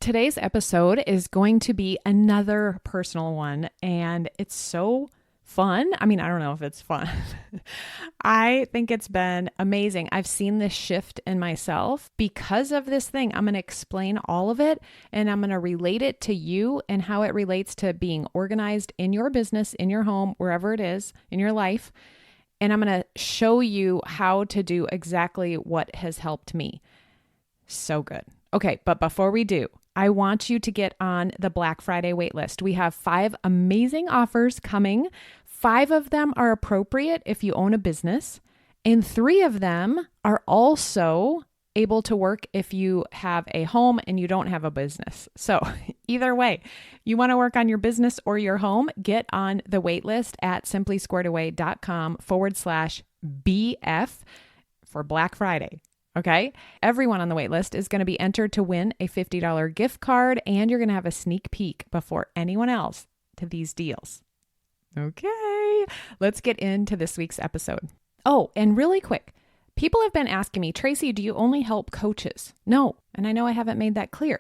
Today's episode is going to be another personal one, and it's so fun. I mean, I don't know if it's fun. I think it's been amazing. I've seen this shift in myself because of this thing. I'm going to explain all of it, and I'm going to relate it to you and how it relates to being organized in your business, in your home, wherever it is in your life. And I'm going to show you how to do exactly what has helped me. So good. Okay, but before we do, I want you to get on the Black Friday waitlist. We have 5 amazing offers coming. 5 of them are appropriate if you own a business, and 3 of them are also able to work if you have a home and you don't have a business. So either way, you want to work on your business or your home, get on the waitlist at simplysquaredaway.com/BF for Black Friday. Okay. Everyone on the wait list is going to be entered to win a $50 gift card, and you're going to have a sneak peek before anyone else to these deals. Okay. Let's get into this week's episode. Oh, and really quick, people have been asking me, Tracy, do you only help coaches? No. And I know I haven't made that clear,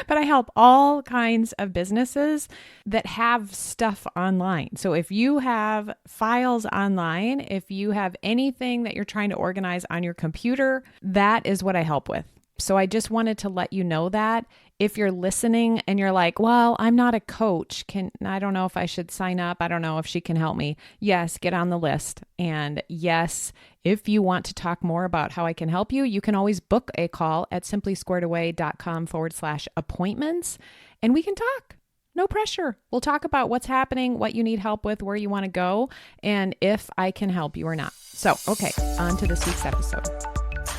but I help all kinds of businesses that have stuff online. So if you have files online, if you have anything that you're trying to organize on your computer, that is what I help with. So I just wanted to let you know that if you're listening and you're like, well, I'm not a coach. I don't know if I should sign up. I don't know if she can help me. Yes, get on the list. And yes, if you want to talk more about how I can help you, you can always book a call at simplysquaredaway.com/appointments, and we can talk. No pressure. We'll talk about what's happening, what you need help with, where you want to go, and if I can help you or not. So, okay, on to this week's episode.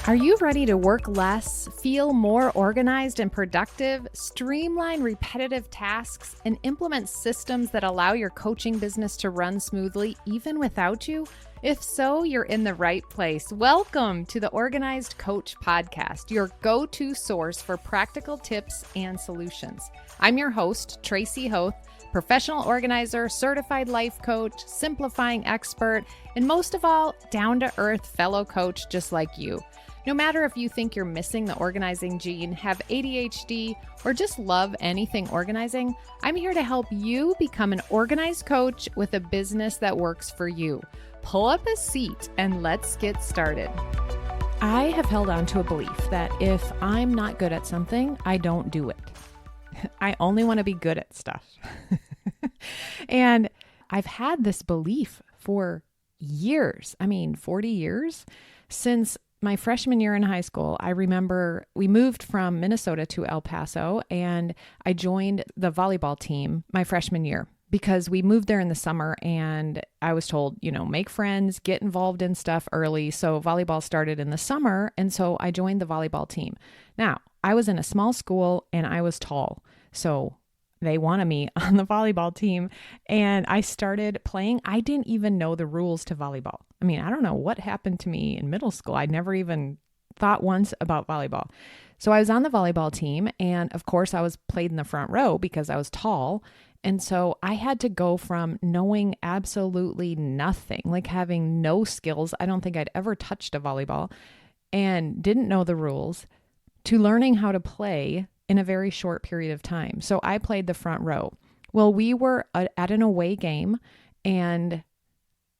Are you ready to work less, feel more organized and productive, streamline repetitive tasks, and implement systems that allow your coaching business to run smoothly even without you? If so, you're in the right place. Welcome to the Organized Coach Podcast, your go-to source for practical tips and solutions. I'm your host, Tracy Hoth, professional organizer, certified life coach, simplifying expert, and most of all, down-to-earth fellow coach just like you. No matter if you think you're missing the organizing gene, have ADHD, or just love anything organizing, I'm here to help you become an organized coach with a business that works for you. Pull up a seat and let's get started. I have held on to a belief that if I'm not good at something, I don't do it. I only want to be good at stuff. And I've had this belief for years. 40 years since my freshman year in high school. I remember we moved from Minnesota to El Paso, and I joined the volleyball team my freshman year because we moved there in the summer, and I was told, make friends, get involved in stuff early. So volleyball started in the summer, and so I joined the volleyball team. Now, I was in a small school and I was tall, so they wanted me on the volleyball team, and I started playing. I didn't even know the rules to volleyball. I don't know what happened to me in middle school. I never even thought once about volleyball. So I was on the volleyball team, and of course I was played in the front row because I was tall. And so I had to go from knowing absolutely nothing, like having no skills. I don't think I'd ever touched a volleyball and didn't know the rules, to learning how to play in a very short period of time. So I played the front row. Well, we were at an away game, and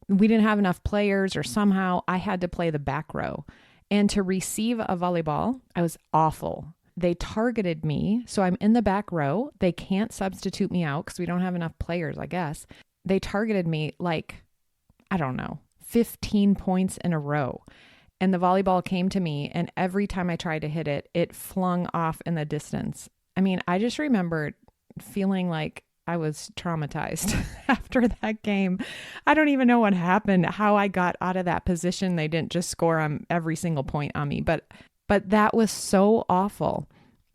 we didn't have enough players, or somehow I had to play the back row. And to receive a volleyball, I was awful. They targeted me. So I'm in the back row. They can't substitute me out because we don't have enough players, I guess. They targeted me 15 points in a row. And the volleyball came to me, and every time I tried to hit it, it flung off in the distance. I just remember feeling like I was traumatized after that game. I don't even know what happened, how I got out of that position. They didn't just score on every single point on me, but that was so awful.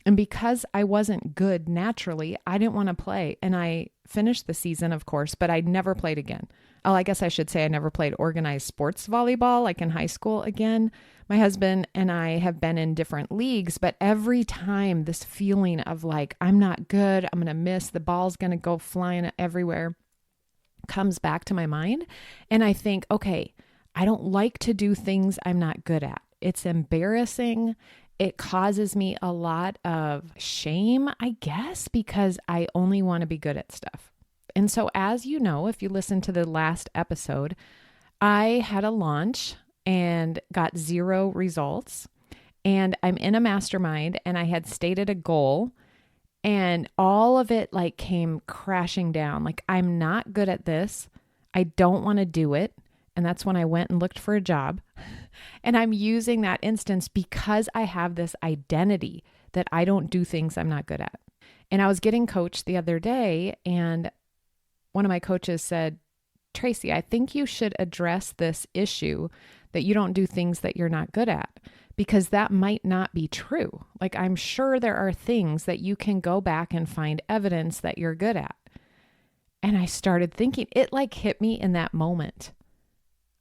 And because I wasn't good naturally, I didn't want to play. And I finished the season, of course, but I never played again. Oh, I guess I should say I never played organized sports volleyball like in high school again. My husband and I have been in different leagues, but every time this feeling of like, I'm not good, I'm going to miss, the ball's going to go flying everywhere comes back to my mind. And I think, okay, I don't like to do things I'm not good at. It's embarrassing. it causes me a lot of shame, I guess, because I only want to be good at stuff. And so, as you know, if you listen to the last episode, I had a launch and got 0 results. And I'm in a mastermind and I had stated a goal and all of it like came crashing down. Like, I'm not good at this. I don't want to do it. And that's when I went and looked for a job. And I'm using that instance because I have this identity that I don't do things I'm not good at. And I was getting coached the other day, and one of my coaches said, Tracy, I think you should address this issue that you don't do things that you're not good at, because that might not be true. Like, I'm sure there are things that you can go back and find evidence that you're good at. And I started thinking, it like hit me in that moment.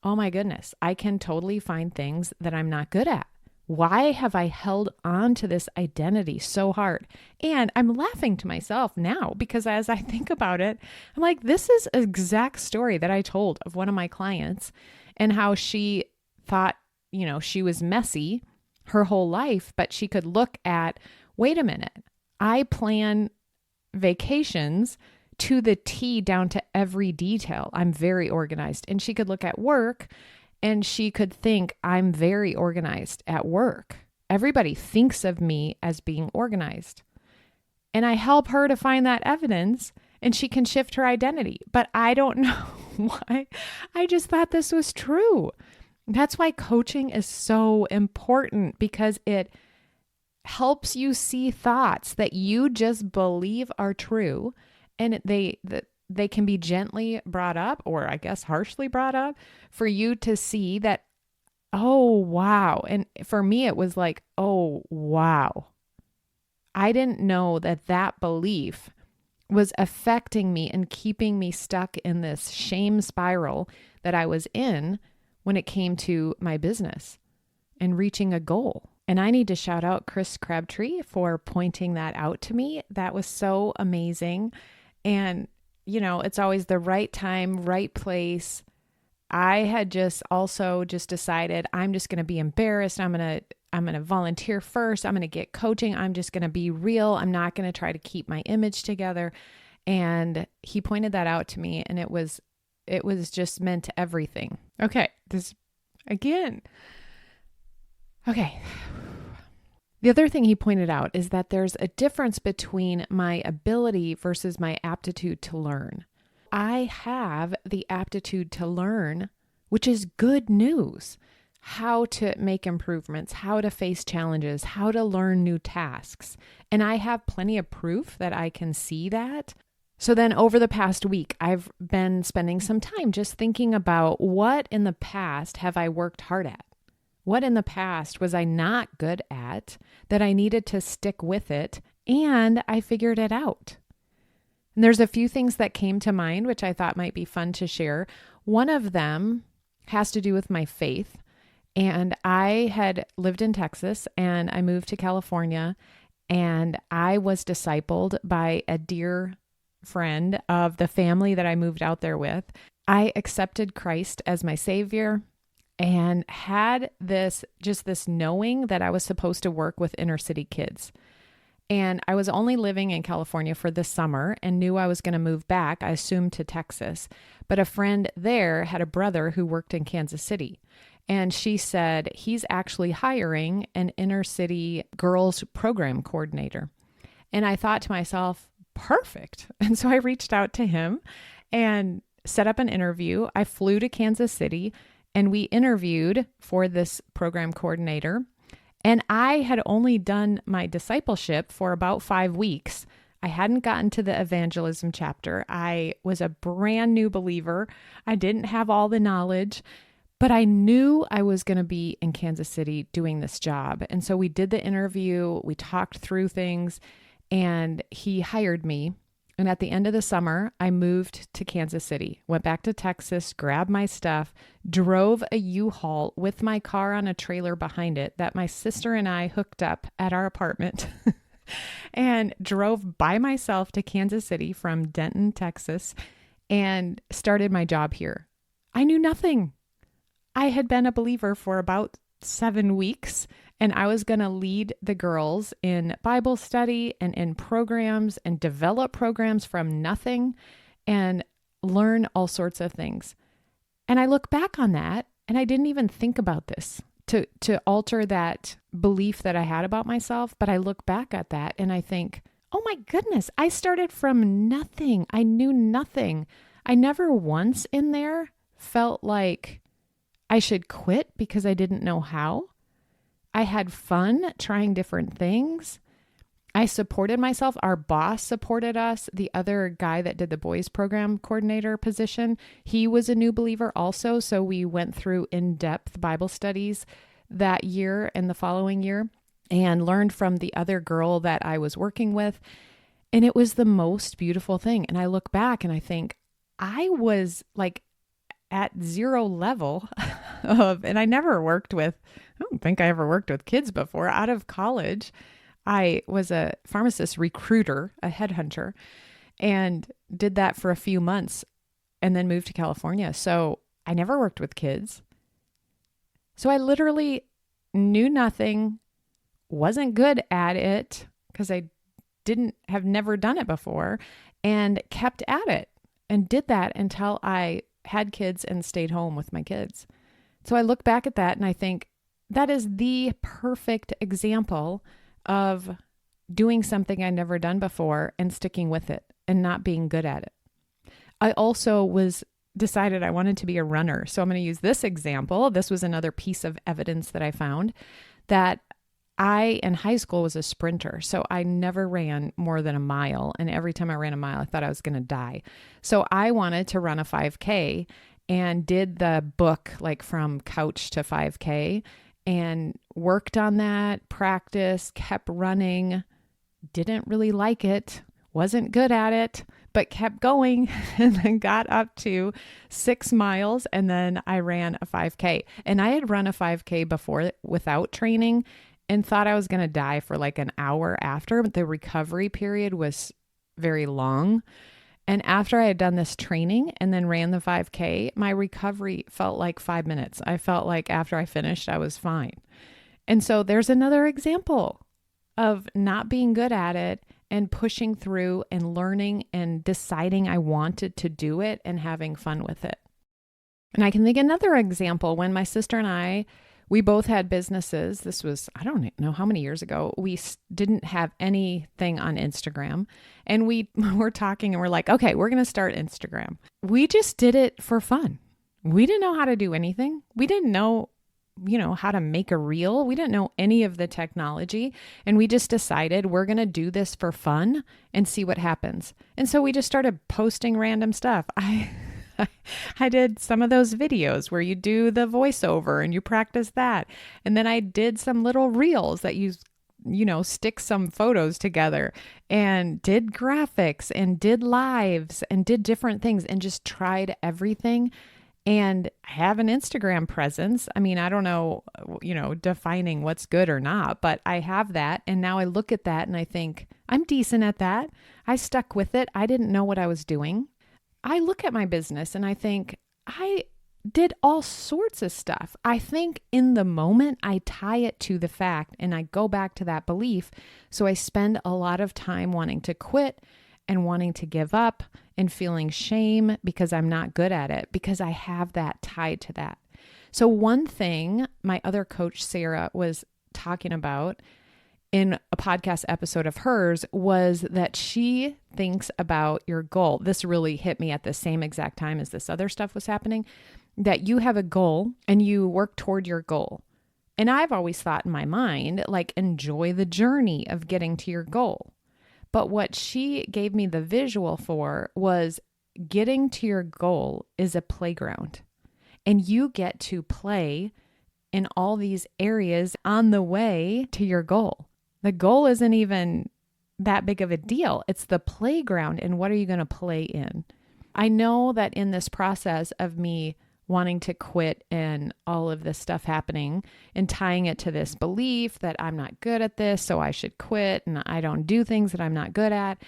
Oh my goodness, I can totally find things that I'm not good at. Why have I held on to this identity so hard? And I'm laughing to myself now because as I think about it, I'm like, this is an exact story that I told of one of my clients and how she thought, she was messy her whole life, but she could look at, wait a minute, I plan vacations to the T down to every detail. I'm very organized. And she could look at work and she could think, I'm very organized at work. Everybody thinks of me as being organized. And I help her to find that evidence and she can shift her identity. But I don't know why. I just thought this was true. That's why coaching is so important, because it helps you see thoughts that you just believe are true. And they can be gently brought up, or I guess harshly brought up, for you to see that, oh, wow. And for me, it was like, oh, wow. I didn't know that belief was affecting me and keeping me stuck in this shame spiral that I was in when it came to my business and reaching a goal. And I need to shout out Chris Crabtree for pointing that out to me. That was so amazing. And, it's always the right time, right place. I had just decided I'm just going to be embarrassed. I'm going to volunteer first. I'm going to get coaching. I'm just going to be real. I'm not going to try to keep my image together. And he pointed that out to me, and it was just meant everything. Okay. Okay. The other thing he pointed out is that there's a difference between my ability versus my aptitude to learn. I have the aptitude to learn, which is good news. How to make improvements, how to face challenges, how to learn new tasks. And I have plenty of proof that I can see that. So then over the past week, I've been spending some time just thinking about what in the past have I worked hard at? What in the past was I not good at that I needed to stick with it, and I figured it out? And there's a few things that came to mind, which I thought might be fun to share. One of them has to do with my faith. And I had lived in Texas and I moved to California, and I was discipled by a dear friend of the family that I moved out there with. I accepted Christ as my Savior and had this knowing that I was supposed to work with inner city kids. And I was only living in California for this summer and knew I was going to move back, I assumed, to Texas. But a friend there had a brother who worked in Kansas City. And she said, he's actually hiring an inner city girls program coordinator. And I thought to myself, perfect. And so I reached out to him and set up an interview. I flew to Kansas City and we interviewed for this program coordinator. And I had only done my discipleship for about 5 weeks. I hadn't gotten to the evangelism chapter. I was a brand new believer. I didn't have all the knowledge, but I knew I was going to be in Kansas City doing this job. And so we did the interview, we talked through things, and he hired me. And at the end of the summer, I moved to Kansas City, went back to Texas, grabbed my stuff, drove a U-Haul with my car on a trailer behind it that my sister and I hooked up at our apartment and drove by myself to Kansas City from Denton, Texas, and started my job here. I knew nothing. I had been a believer for about 7 weeks, and I was going to lead the girls in Bible study and in programs and develop programs from nothing and learn all sorts of things. And I look back on that and I didn't even think about this to alter that belief that I had about myself. But I look back at that and I think, oh my goodness, I started from nothing. I knew nothing. I never once in there felt like I should quit because I didn't know how. I had fun trying different things. I supported myself. Our boss supported us. The other guy that did the boys program coordinator position, he was a new believer also. So we went through in-depth Bible studies that year and the following year and learned from the other girl that I was working with. And it was the most beautiful thing. And I look back and I think I was like at zero level of, and I don't think I ever worked with kids before. Out of college, I was a pharmacist recruiter, a headhunter, and did that for a few months and then moved to California. So I never worked with kids. So I literally knew nothing, wasn't good at it because I have never done it before, and kept at it and did that until I had kids and stayed home with my kids. So I look back at that and I think that is the perfect example of doing something I'd never done before and sticking with it and not being good at it. I also decided I wanted to be a runner. So I'm going to use this example. This was another piece of evidence that I found that I, in high school, was a sprinter. So I never ran more than a mile. And every time I ran a mile, I thought I was going to die. So I wanted to run a 5K and did the book like from couch to 5K and worked on that, practiced, kept running, didn't really like it, wasn't good at it, but kept going and then got up to 6 miles. And then I ran a 5K, and I had run a 5K before without training and thought I was going to die for like an hour after. But the recovery period was very long. And after I had done this training and then ran the 5K, my recovery felt like 5 minutes. I felt like after I finished, I was fine. And so there's another example of not being good at it and pushing through and learning and deciding I wanted to do it and having fun with it. And I can think another example when my sister and we both had businesses. This was, I don't know how many years ago. We didn't have anything on Instagram. And we were talking and we're like, okay, we're going to start Instagram. We just did it for fun. We didn't know how to do anything. We didn't know, how to make a reel. We didn't know any of the technology. And we just decided we're going to do this for fun and see what happens. And so we just started posting random stuff. I did some of those videos where you do the voiceover and you practice that. And then I did some little reels that you stick some photos together and did graphics and did lives and did different things and just tried everything. And I have an Instagram presence. I mean, I don't know, defining what's good or not, but I have that. And now I look at that and I think I'm decent at that. I stuck with it. I didn't know what I was doing. I look at my business and I think I did all sorts of stuff. I think in the moment I tie it to the fact and I go back to that belief. So I spend a lot of time wanting to quit and wanting to give up and feeling shame because I'm not good at it, because I have that tied to that. So one thing my other coach, Sarah, was talking about in a podcast episode of hers was that she thinks about your goal. This really hit me at the same exact time as this other stuff was happening, that you have a goal and you work toward your goal. And I've always thought in my mind, like, enjoy the journey of getting to your goal. But what she gave me the visual for was getting to your goal is a playground, and you get to play in all these areas on the way to your goal. The goal isn't even that big of a deal. It's the playground, and what are you going to play in? I know that in this process of me wanting to quit and all of this stuff happening and tying it to this belief that I'm not good at this, so I should quit, and I don't do things that I'm not good at,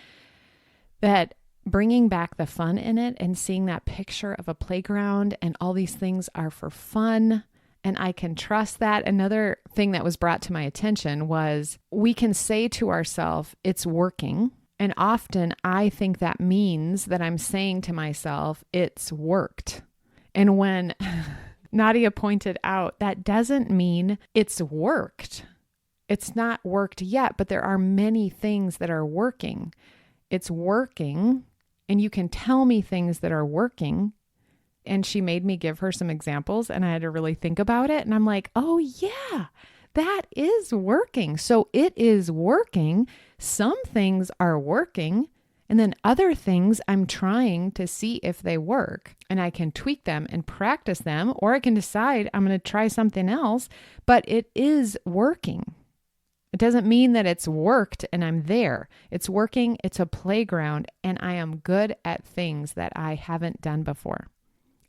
that bringing back the fun in it and seeing that picture of a playground and all these things are for fun and I can trust that. Another thing that was brought to my attention was we can say to ourselves, it's working. And often I think that means that I'm saying to myself, it's worked. And when Nadia pointed out, that doesn't mean it's worked. It's not worked yet, but there are many things that are working. It's working, and you can tell me things that are working. And she made me give her some examples, and I had to really think about it. And I'm like, oh yeah, that is working. So it is working. Some things are working, and then other things I'm trying to see if they work, and I can tweak them and practice them, or I can decide I'm going to try something else, but it is working. It doesn't mean that it's worked and I'm there. It's working. It's a playground, and I am good at things that I haven't done before.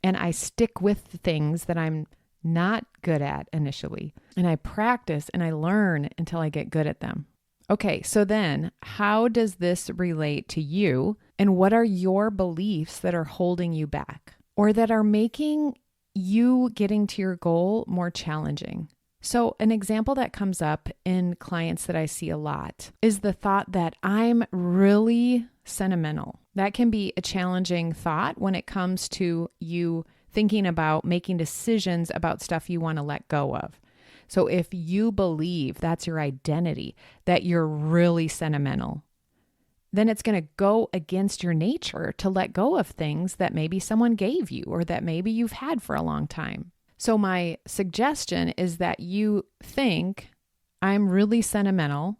And I stick with things that I'm not good at initially. And I practice and I learn until I get good at them. Okay, so then how does this relate to you? And what are your beliefs that are holding you back or that are making you getting to your goal more challenging? So an example that comes up in clients that I see a lot is the thought that I'm really sentimental. That can be a challenging thought when it comes to you thinking about making decisions about stuff you want to let go of. So if you believe that's your identity, that you're really sentimental, then it's going to go against your nature to let go of things that maybe someone gave you or that maybe you've had for a long time. So my suggestion is that you think, I'm really sentimental,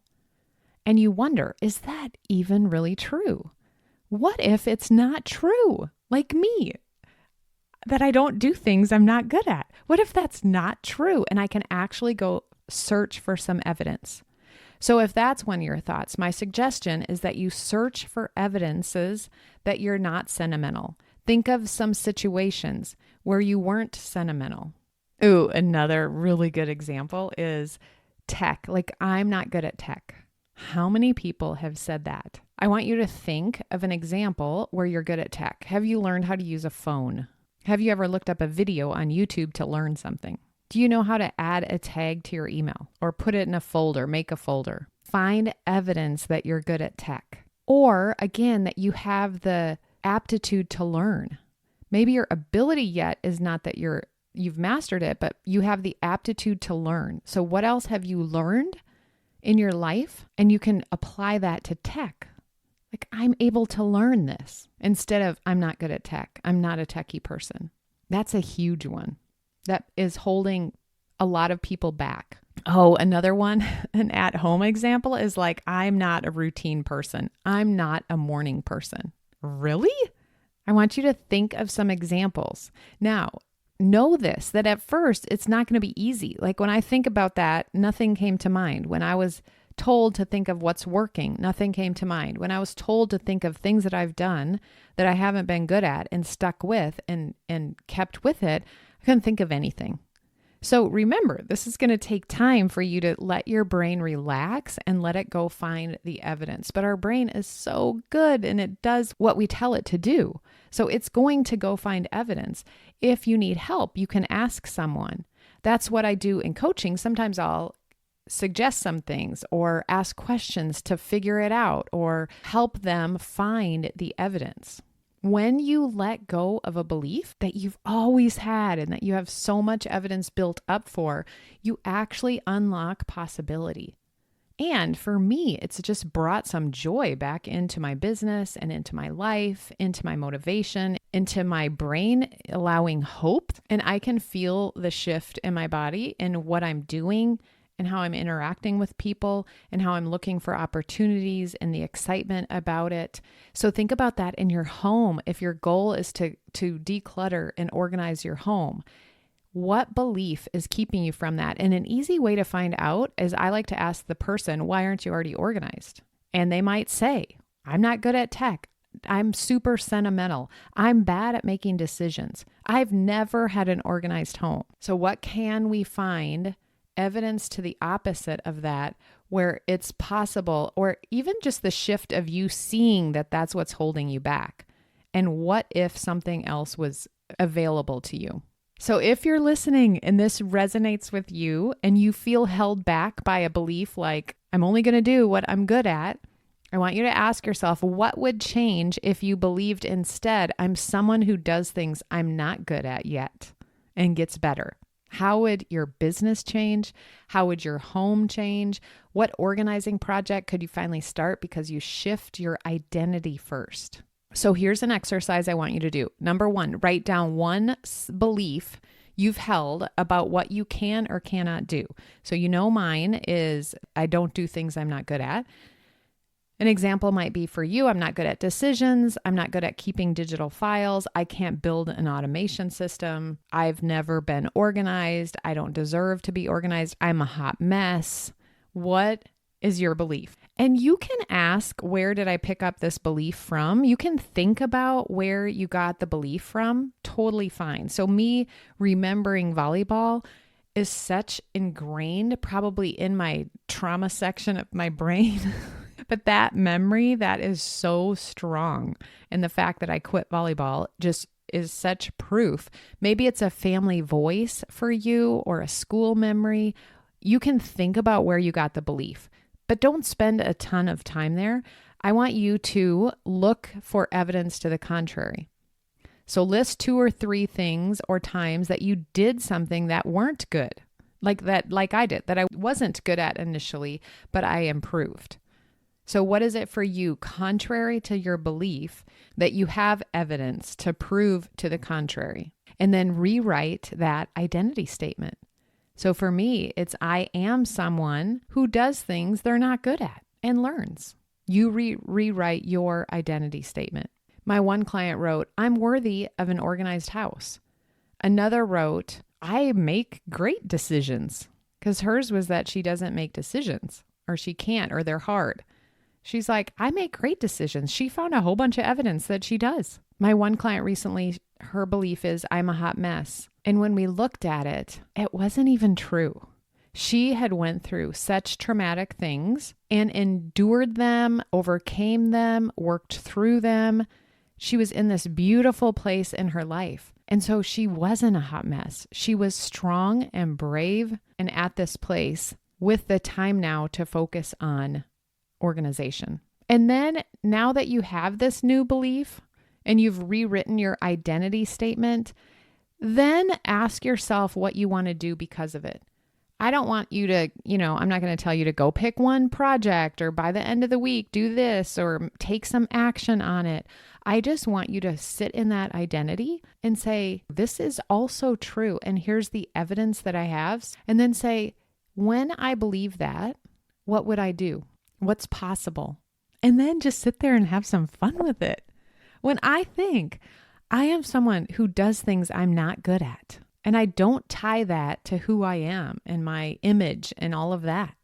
and you wonder, is that even really true? What if it's not true? Like me, that I don't do things I'm not good at. What if that's not true? And I can actually go search for some evidence. So if that's one of your thoughts, my suggestion is that you search for evidences that you're not sentimental. Think of some situations where you weren't sentimental. Ooh, another really good example is tech. Like, I'm not good at tech. How many people have said that? I want you to think of an example where you're good at tech. Have you learned how to use a phone? Have you ever looked up a video on YouTube to learn something? Do you know how to add a tag to your email or put it in a folder, make a folder? Find evidence that you're good at tech. Or again, that you have the aptitude to learn. Maybe your ability yet is not that you've mastered it, but you have the aptitude to learn. So what else have you learned in your life? And you can apply that to tech. Like, I'm able to learn this instead of I'm not good at tech. I'm not a techie person. That's a huge one that is holding a lot of people back. Oh, another one, an at-home example is like, I'm not a routine person. I'm not a morning person. Really? I want you to think of some examples. Now, know this, that at first it's not going to be easy. Like when I think about that, nothing came to mind. When I was told to think of what's working, nothing came to mind. When I was told to think of things that I've done that I haven't been good at and stuck with and kept with it, I couldn't think of anything. So remember, this is going to take time for you to let your brain relax and let it go find the evidence. But our brain is so good and it does what we tell it to do. So it's going to go find evidence. If you need help, you can ask someone. That's what I do in coaching. Sometimes I'll suggest some things or ask questions to figure it out or help them find the evidence. When you let go of a belief that you've always had and that you have so much evidence built up for, you actually unlock possibility. And for me, it's just brought some joy back into my business and into my life, into my motivation, into my brain, allowing hope. And I can feel the shift in my body in what I'm doing and how I'm interacting with people and how I'm looking for opportunities and the excitement about it. So think about that in your home. If your goal is to declutter and organize your home, what belief is keeping you from that? And an easy way to find out is I like to ask the person, why aren't you already organized? And they might say, I'm not good at tech. I'm super sentimental. I'm bad at making decisions. I've never had an organized home. So what can we find evidence to the opposite of that, where it's possible, or even just the shift of you seeing that that's what's holding you back? And what if something else was available to you? So if you're listening and this resonates with you and you feel held back by a belief like, I'm only going to do what I'm good at, I want you to ask yourself, what would change if you believed instead, I'm someone who does things I'm not good at yet and gets better? How would your business change? How would your home change? What organizing project could you finally start because you shift your identity first? So here's an exercise I want you to do. Number 1, write down one belief you've held about what you can or cannot do. So mine is I don't do things I'm not good at. An example might be for you, I'm not good at decisions. I'm not good at keeping digital files. I can't build an automation system. I've never been organized. I don't deserve to be organized. I'm a hot mess. What is your belief? And you can ask, where did I pick up this belief from? You can think about where you got the belief from. Totally fine. So me remembering volleyball is such ingrained, probably in my trauma section of my brain. But that memory, that is so strong. And the fact that I quit volleyball just is such proof. Maybe it's a family voice for you or a school memory. You can think about where you got the belief, but don't spend a ton of time there. I want you to look for evidence to the contrary. So list 2 or 3 things or times that you did something that weren't good, like I did, that I wasn't good at initially, but I improved. So what is it for you, contrary to your belief, that you have evidence to prove to the contrary? And then rewrite that identity statement. So for me, it's I am someone who does things they're not good at and learns. You rewrite your identity statement. My one client wrote, I'm worthy of an organized house. Another wrote, I make great decisions, because hers was that she doesn't make decisions, or she can't, or they're hard. She's like, I make great decisions. She found a whole bunch of evidence that she does. My one client recently, her belief is I'm a hot mess. And when we looked at it, it wasn't even true. She had went through such traumatic things and endured them, overcame them, worked through them. She was in this beautiful place in her life. And so she wasn't a hot mess. She was strong and brave and at this place with the time now to focus on organization. And then now that you have this new belief and you've rewritten your identity statement, then ask yourself what you want to do because of it. I don't want you to, I'm not going to tell you to go pick one project or by the end of the week, do this or take some action on it. I just want you to sit in that identity and say, this is also true. And here's the evidence that I have. And then say, when I believe that, what would I do? What's possible? And then just sit there and have some fun with it. When I think I am someone who does things I'm not good at, and I don't tie that to who I am and my image and all of that,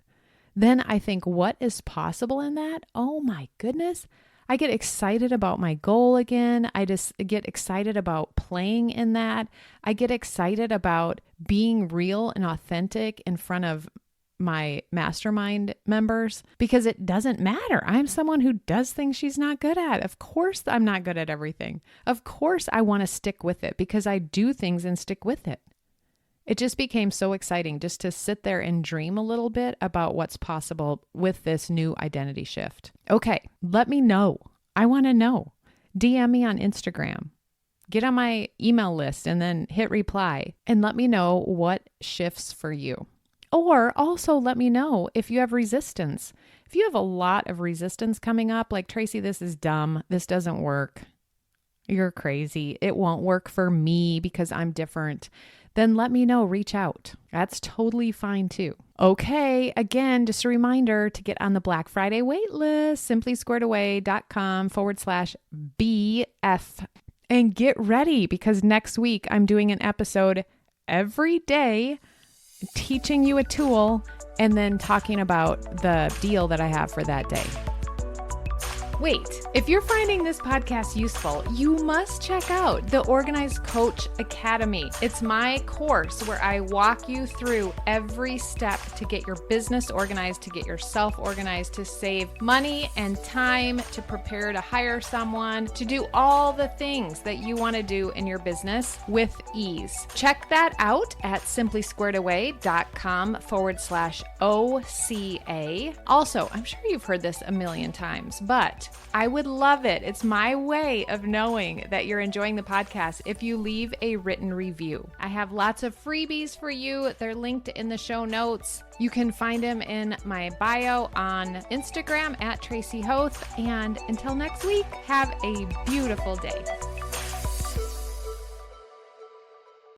then I think, what is possible in that? Oh my goodness. I get excited about my goal again. I just get excited about playing in that. I get excited about being real and authentic in front of my mastermind members, because it doesn't matter. I'm someone who does things she's not good at. Of course, I'm not good at everything. Of course, I want to stick with it because I do things and stick with it. It just became so exciting just to sit there and dream a little bit about what's possible with this new identity shift. Okay, let me know. I want to know. DM me on Instagram. Get on my email list and then hit reply and let me know what shifts for you. Or also let me know if you have resistance. If you have a lot of resistance coming up, like, Tracy, this is dumb. This doesn't work. You're crazy. It won't work for me because I'm different. Then let me know. Reach out. That's totally fine too. Okay. Again, just a reminder to get on the Black Friday wait list, simplysquaredaway.com/BF. And get ready, because next week I'm doing an episode every day teaching you a tool and then talking about the deal that I have for that day. Wait, if you're finding this podcast useful, you must check out the Organized Coach Academy. It's my course where I walk you through every step to get your business organized, to get yourself organized, to save money and time, to prepare to hire someone, to do all the things that you want to do in your business with ease. Check that out at simplysquaredaway.com/OCA. Also, I'm sure you've heard this a million times, but I would love it. It's my way of knowing that you're enjoying the podcast if you leave a written review. I have lots of freebies for you. They're linked in the show notes. You can find them in my bio on Instagram at Tracy Hoth. And until next week, have a beautiful day.